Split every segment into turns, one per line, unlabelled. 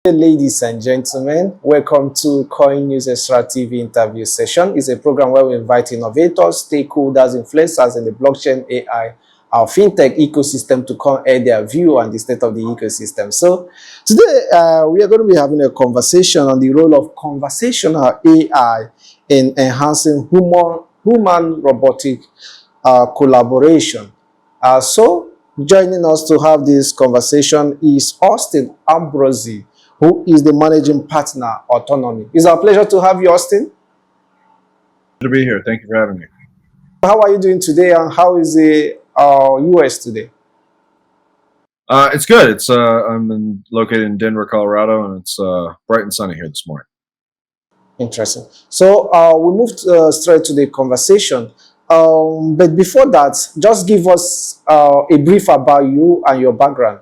Ladies and gentlemen, welcome to CoinNewsExtraTV interview session. It's a program where we invite innovators, stakeholders, influencers in the blockchain, AI, our fintech ecosystem to come air their view on the state of the ecosystem. So today we are going to be having a conversation on the role of conversational AI in enhancing human-robotic collaboration. So joining us to have this conversation is Austin Ambrozi, who is the managing partner, Autonomy. It's our pleasure to have you, Austin.
To be here. Thank you for having me.
How are you doing today, and how is the US today?
It's good. I'm located in Denver, Colorado, and it's bright and sunny here this morning.
Interesting. So we moved straight to the conversation. But before that, just give us a brief about you and your background.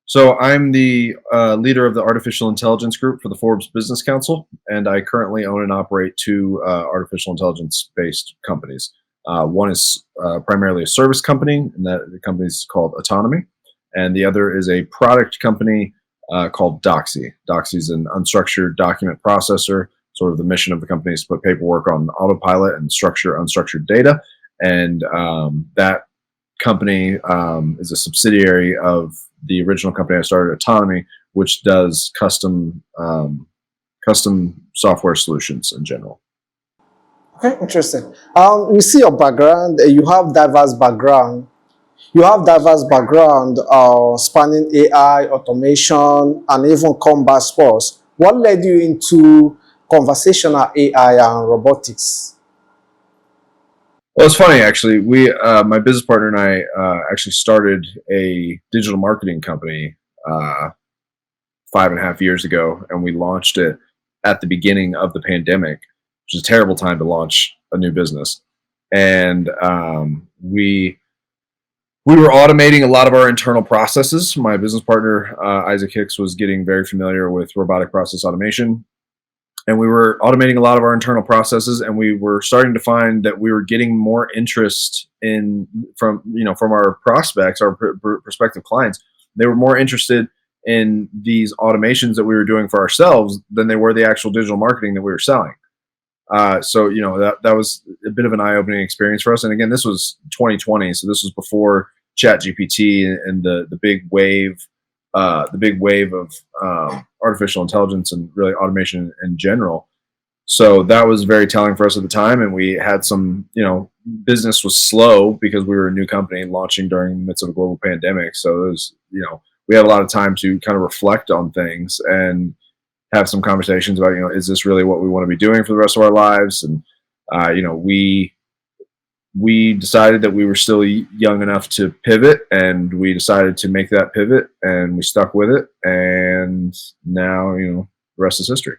So I'm the leader of the artificial intelligence group for the Forbes Business Council, and I currently own and operate two artificial intelligence-based companies. One is primarily a service company, and the company is called Autonomy, and the other is a product company called Doxy. Doxy is an unstructured document processor. Sort of the mission of the company is to put paperwork on autopilot and structure unstructured data, and that company is a subsidiary of the original company I started, Autonomy, which does custom software solutions in general.
Okay, interesting. We see your background. You have diverse background. Spanning AI, automation, and even combat sports. What led you into conversational AI and robotics?
Well, it's funny actually. My business partner and I actually started a digital marketing company 5.5 years ago, and we launched it at the beginning of the pandemic, which is a terrible time to launch a new business. And we were automating a lot of our internal processes. My business partner Isaac Hicks was getting very familiar with robotic process automation. And we were automating a lot of our internal processes, and we were starting to find that we were getting more interest from our prospects, our prospective clients. They were more interested in these automations that we were doing for ourselves than they were the actual digital marketing that we were selling. So that was a bit of an eye-opening experience for us. And again, this was 2020, so this was before ChatGPT and the big wave of artificial intelligence and really automation in general. So that was very telling for us at the time, and we had some, business was slow because we were a new company launching during the midst of a global pandemic. So it was, we had a lot of time to kind of reflect on things and have some conversations about, is this really what we want to be doing for the rest of our lives? And, we decided that we were still young enough to pivot, and we decided to make that pivot, and we stuck with it. And now, the rest is history.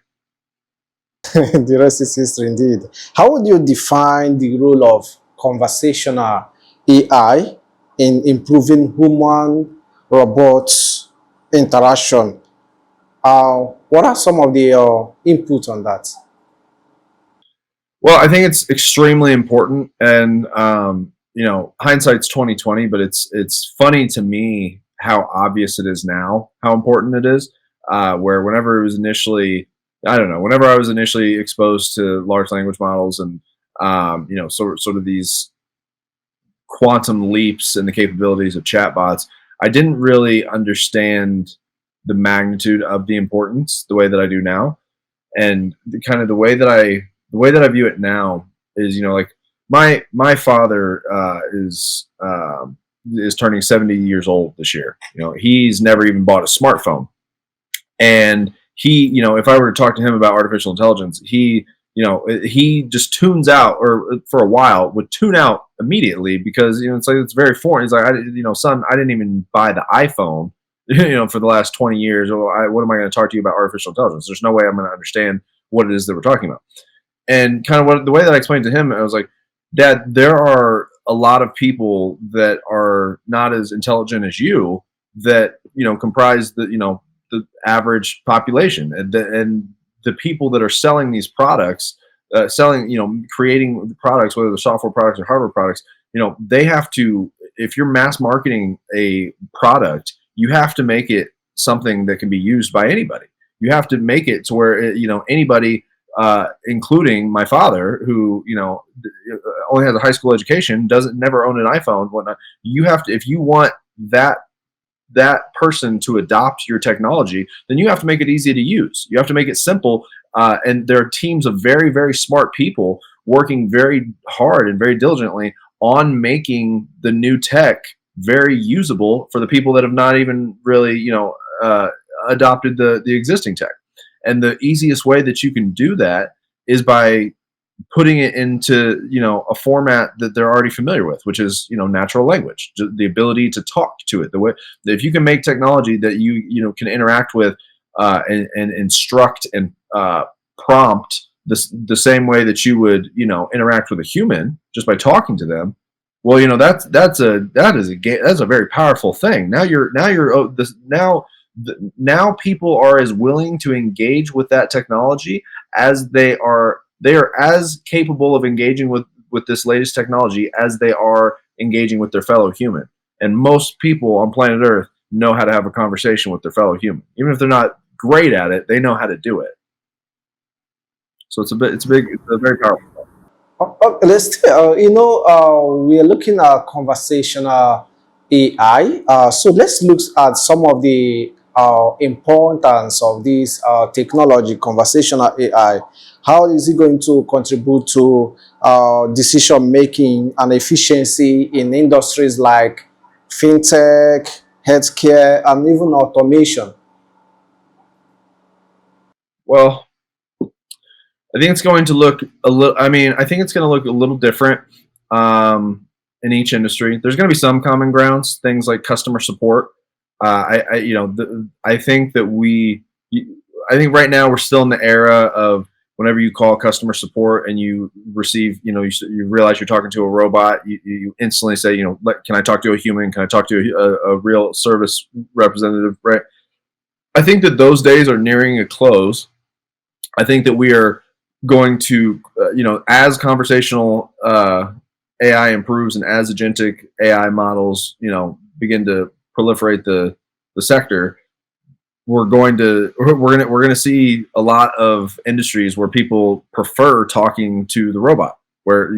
The rest is history indeed. How would you define the role of conversational AI in improving human-robot interaction? What are some of the input on that?
Well, I think it's extremely important, and hindsight's 2020, but it's funny to me how obvious it is now, how important it is. Where whenever I was initially exposed to large language models and sort of these quantum leaps in the capabilities of chatbots, I didn't really understand the magnitude of the importance the way that I do now, and the way that I view it now is, like my father is turning 70 years old this year. He's never even bought a smartphone, and he, if I were to talk to him about artificial intelligence, he just tunes out, or for a while would tune out immediately, because it's very foreign. He's like, son, I didn't even buy the iPhone, for the last 20 years. What am I going to talk to you about artificial intelligence? There's no way I'm going to understand what it is that we're talking about. And kind of the way that I explained to him, I was like, Dad, there are a lot of people that are not as intelligent as you that, comprise the average population, and the people that are selling these products, creating the products, whether they're software products or hardware products, they have to, if you're mass marketing a product, you have to make it something that can be used by anybody. You have to make it to where anybody, including my father, who only has a high school education, doesn't never own an iPhone, whatnot. You have to, if you want that person to adopt your technology, then you have to make it easy to use. You have to make it simple. And there are teams of very, very smart people working very hard and very diligently on making the new tech very usable for the people that have not even really, adopted the existing tech. And the easiest way that you can do that is by putting it into a format that they're already familiar with, which is natural language, the ability to talk to it. The way if you can make technology that can interact with, and instruct and prompt the same way that you would interact with a human just by talking to them. Well, that's a very powerful thing. Now people are as willing to engage with that technology as they are as capable of engaging with this latest technology as they are engaging with their fellow human. And most people on planet Earth know how to have a conversation with their fellow human. Even if they're not great at it, they know how to do it. So it's a very powerful.
We are looking at conversational AI. So let's look at some of the importance of this technology, conversational AI. How is it going to contribute to decision making and efficiency in industries like fintech, healthcare, and even automation?
Well, I think it's going to look a little. I mean, I think it's going to look a little different in each industry. There's going to be some common grounds, things like customer support. I think that I think right now we're still in the era of whenever you call customer support and you receive, you realize you're talking to a robot, you instantly say, can I talk to a human? Can I talk to a real service representative? Right. I think that those days are nearing a close. I think that we are going to, as conversational AI improves and as agentic AI models, begin to proliferate the sector, we're going to see a lot of industries where people prefer talking to the robot, where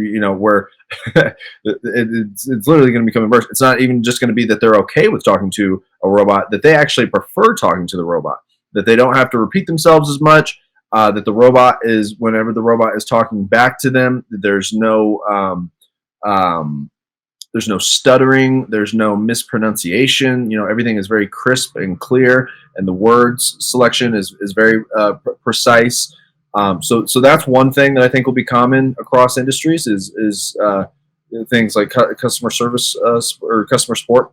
it's literally going to become immersive. It's not even just going to be that they're okay with talking to a robot, that they actually prefer talking to the robot, that they don't have to repeat themselves as much. That the robot is, whenever the robot is talking back to them, there's no stuttering, there's no mispronunciation. Everything is very crisp and clear, and the words selection is very precise. So that's one thing that I think will be common across industries is things like customer service or customer support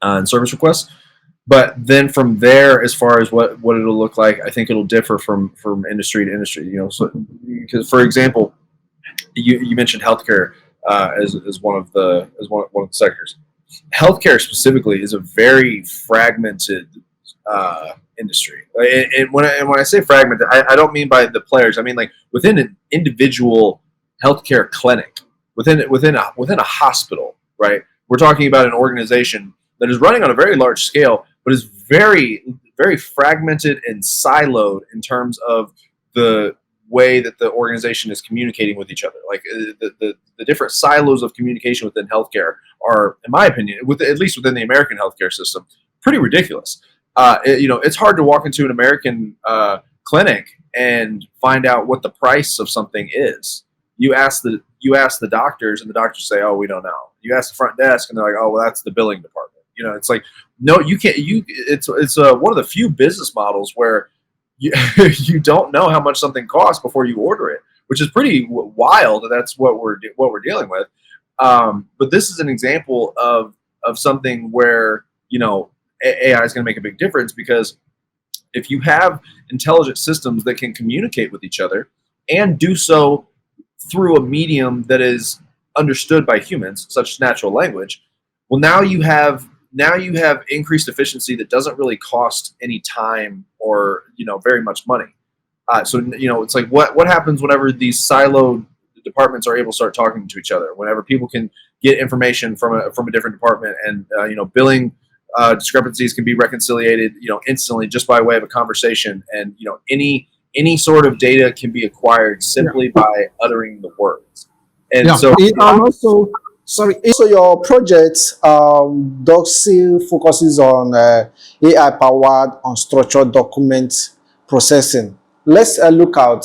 and service requests. But then from there, as far as what it'll look like, I think it'll differ from industry to industry. So because, for example, you mentioned healthcare as one of the sectors. Healthcare specifically is a very fragmented industry. And when I say fragmented, I don't mean by the players. I mean like within an individual healthcare clinic, within a hospital, right? We're talking about an organization that is running on a very large scale, but is very, very fragmented and siloed in terms of the way that the organization is communicating with each other. Like the different silos of communication within healthcare are, in my opinion, at least within the American healthcare system, pretty ridiculous. It's hard to walk into an American clinic and find out what the price of something is. You ask the doctors, and the doctors say, "Oh, we don't know." You ask the front desk, and they're like, "Oh, well, that's the billing department." It's like, no, you can't. It's one of the few business models where you you don't know how much something costs before you order it, which is pretty wild. That's what we're dealing with. But this is an example of something where AI is going to make a big difference, because if you have intelligent systems that can communicate with each other and do so through a medium that is understood by humans, such as natural language, well, now you have increased efficiency that doesn't really cost any time or very much money. So it's like what happens whenever these siloed departments are able to start talking to each other. Whenever people can get information from a different department, and billing discrepancies can be reconciliated, instantly just by way of a conversation, and any sort of data can be acquired
Yeah.
simply by uttering the words. And
Yeah.
so,
Also, sorry. So your project does still focuses on AI powered unstructured document processing. Let's look at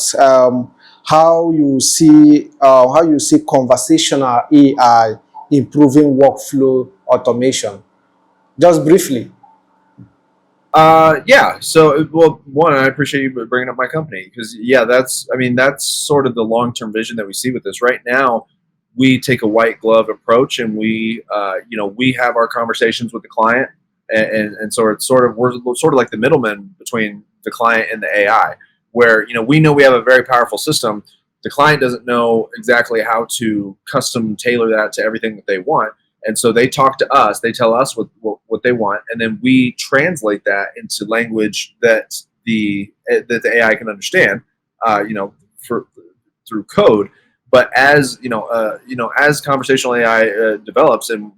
how you see conversational AI improving workflow automation. Just briefly.
yeah. So, well, one, I appreciate you bringing up my company because, yeah, that's sort of the long term vision that we see with this. Right now, we take a white glove approach, and we have our conversations with the client, and so it's sort of we're sort of like the middleman between the client and the AI, where we know we have a very powerful system. The client doesn't know exactly how to custom tailor that to everything that they want, and so they talk to us, they tell us what they want, and then we translate that into language that the AI can understand, for through code. But as conversational AI develops, and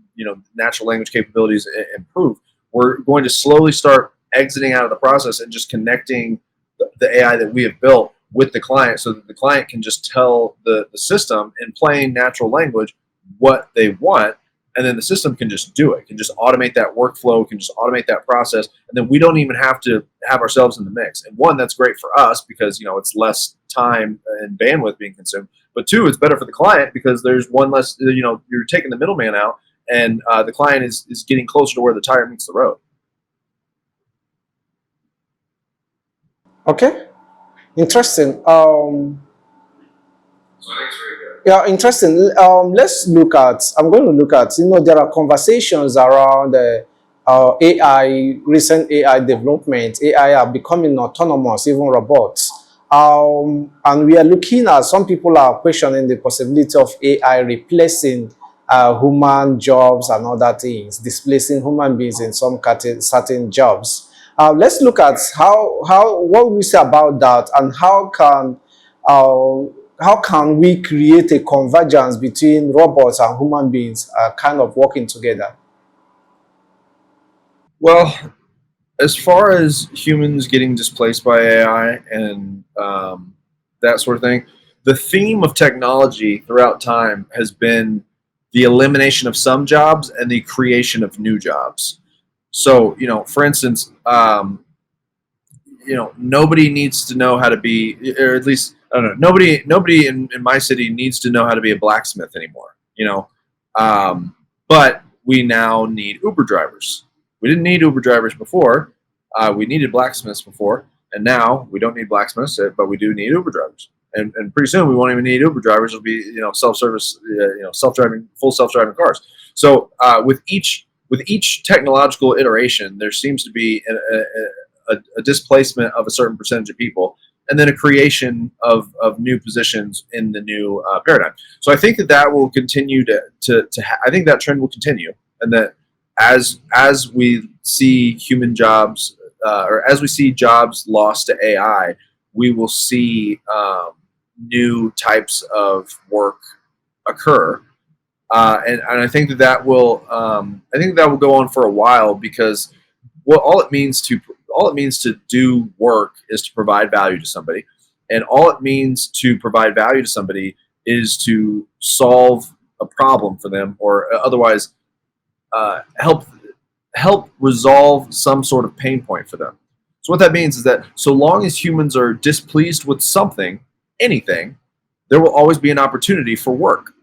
natural language capabilities improve, we're going to slowly start exiting out of the process and just connecting the AI that we have built with the client, so that the client can just tell the system in plain natural language what they want, and then the system can just do it, can just automate that workflow, can just automate that process, and then we don't even have to have ourselves in the mix. And one, that's great for us because it's less time and bandwidth being consumed. But two, it's better for the client because there's one less. You're taking the middleman out, and the client is getting closer to where the tire meets the road.
Okay. Interesting. Yeah, interesting. Let's look at. I'm going to look at. There are conversations around AI, recent AI development. AI are becoming autonomous, even robots. And we are looking at. Some people are questioning the possibility of AI replacing human jobs and other things, displacing human beings in some certain jobs. Let's look at what we say about that, and uh, how can we create a convergence between robots and human beings kind of working together?
Well, as far as humans getting displaced by AI and that sort of thing, the theme of technology throughout time has been the elimination of some jobs and the creation of new jobs. So, for instance, nobody needs to know how to be, or at least I don't know, nobody in my city needs to know how to be a blacksmith anymore. But we now need Uber drivers. We didn't need Uber drivers before. We needed blacksmiths before, and now we don't need blacksmiths, but we do need Uber drivers. And pretty soon we won't even need Uber drivers. It'll be self-service, self-driving, full self-driving cars. So with each technological iteration, there seems to be a displacement of a certain percentage of people, and then a creation of new positions in the new paradigm. So I think that will continue I think that trend will continue, and that as we see human jobs, or as we see jobs lost to AI, we will see new types of work occur. And I think that will go on for a while, because what all it means to do work is to provide value to somebody, and all it means to provide value to somebody is to solve a problem for them, or otherwise help resolve some sort of pain point for them. So what that means is that so long as humans are displeased with something, anything, there will always be an opportunity for work.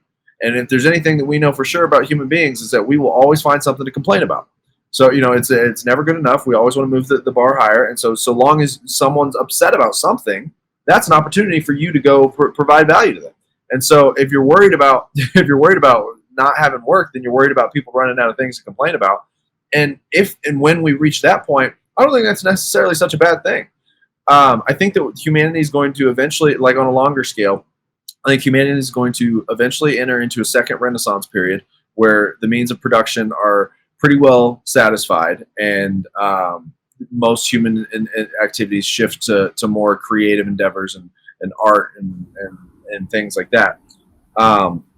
And if there's anything that we know for sure about human beings, is that we will always find something to complain about. So it's never good enough. We always want to move the bar higher. And so long as someone's upset about something, that's an opportunity for you to go provide value to them. And so if you're worried about if you're worried about not having work, then you're worried about people running out of things to complain about. And if and when we reach that point, I don't think that's necessarily such a bad thing. I think that humanity is going to eventually, like on a longer scale, I think humanity is going to eventually enter into a second renaissance period where the means of production are pretty well satisfied, and most human activities shift to more creative endeavors and art and things like that.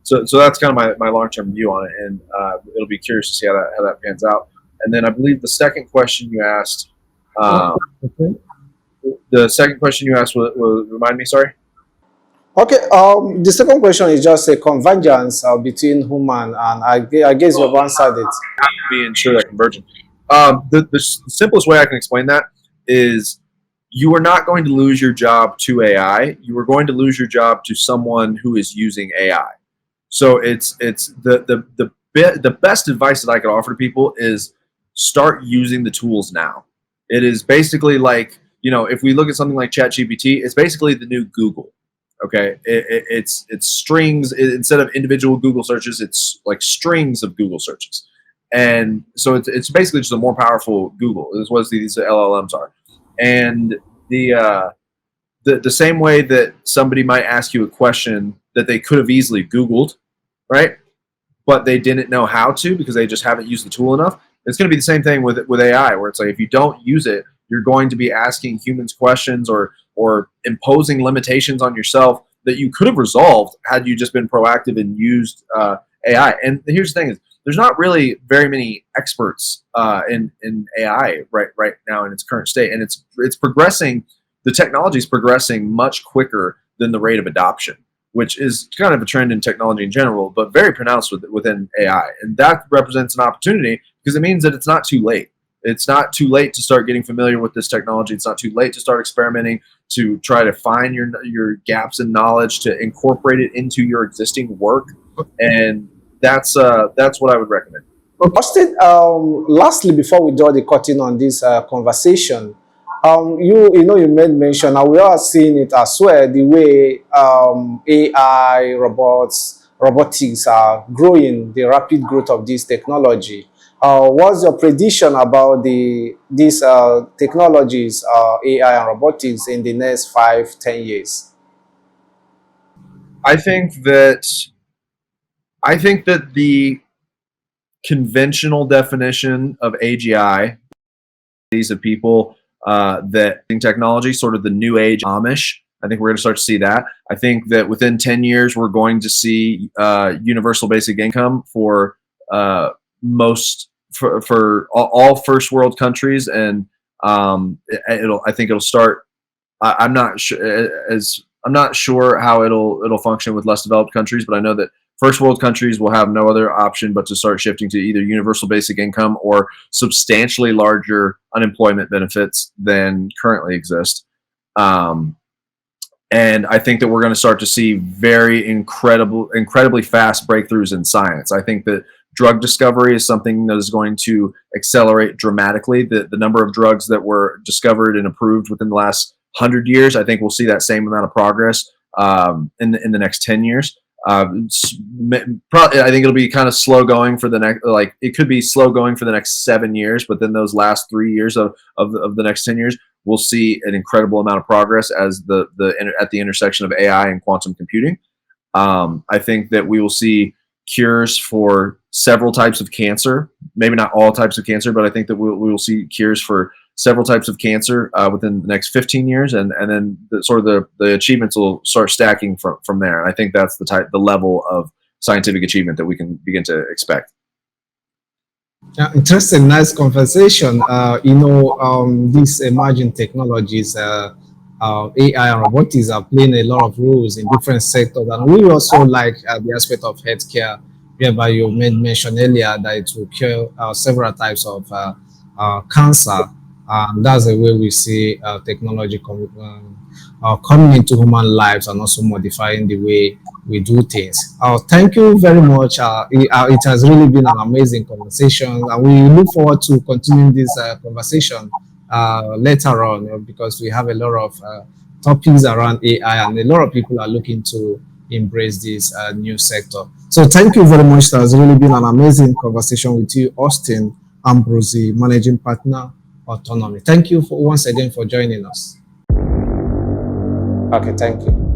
So that's kind of my long term view on it, and it'll be curious to see how that pans out. And then I believe the second question you asked,
Oh,
um,
okay.
remind me, sorry.
Okay, the second question is just a convergence between human and I guess you've answered it.
Be ensure that convergence. The simplest way I can explain that is you are not going to lose your job to AI. You are going to lose your job to someone who is using AI. So it's the best advice that I could offer to people is start using the tools now. It is basically like, if we look at something like ChatGPT, it's basically the new Google. Okay, it's strings instead of individual Google searches. It's like strings of Google searches, and so it's basically just a more powerful Google. Is what these LLMs are, and the the same way that somebody might ask you a question that they could have easily Googled, right? But they didn't know how to because they just haven't used the tool enough. It's going to be the same thing with AI, where it's like if you don't use it, you're going to be asking humans questions or imposing limitations on yourself that you could have resolved had you just been proactive and used AI. And here's the thing: is there's not really very many experts in AI right now in its current state, and it's progressing. The technology is progressing much quicker than the rate of adoption, which is kind of a trend in technology in general, but very pronounced within AI. And that represents an opportunity because it means that it's not too late. It's not too late to start getting familiar with this technology. It's not too late to start experimenting, to try to find your gaps in knowledge, to incorporate it into your existing work. And that's what I would recommend.
Okay. Austin, lastly, before we draw the curtain on this conversation, you made mention, and we are seeing it as well, the way AI, robotics are growing, the rapid growth of this technology. What's your prediction about these technologies, AI and robotics, in the next 5, 10 years?
I think that I think that the conventional definition of AGI, these of people that think technology, sort of the new age Amish. I think we're going to start to see that. I think that within 10 years, we're going to see universal basic income for most for all first world countries, and I think it'll start. I'm not sure as I'm not sure how it'll function with less developed countries, but I know that first world countries will have no other option but to start shifting to either universal basic income or substantially larger unemployment benefits than currently exist. Um, and I think that we're going to start to see very incredibly fast breakthroughs in science. I think that drug discovery is something that is going to accelerate dramatically. The number of drugs that were discovered and approved within the last 100 years, I think we'll see that same amount of progress in the next 10 years. Probably, I think it'll be kind of slow going for the next, like it could be slow going for the next 7 years, but then those last 3 years of the next 10 years, we'll see an incredible amount of progress as at the intersection of AI and quantum computing. I think that we will see cures for several types of cancer, maybe not all types of cancer, but I think that we will see cures for several types of cancer within the next 15 years, and then the achievements will start stacking from there. And I think that's the level of scientific achievement that we can begin to expect.
Yeah, interesting, nice conversation. These emerging technologies, AI and robotics, are playing a lot of roles in different sectors, and we also like the aspect of healthcare, whereby you made mention earlier that it will cure several types of cancer. That's the way we see technology coming into human lives and also modifying the way we do things. Thank you very much. It has really been an amazing conversation, and we look forward to continuing this conversation later on because we have a lot of topics around AI, and a lot of people are looking to embrace this new sector. So thank you very much. It has really been an amazing conversation with you, Austin Ambrozi, Managing Partner, Autonomy. Thank you once again for joining us. Okay, thank you.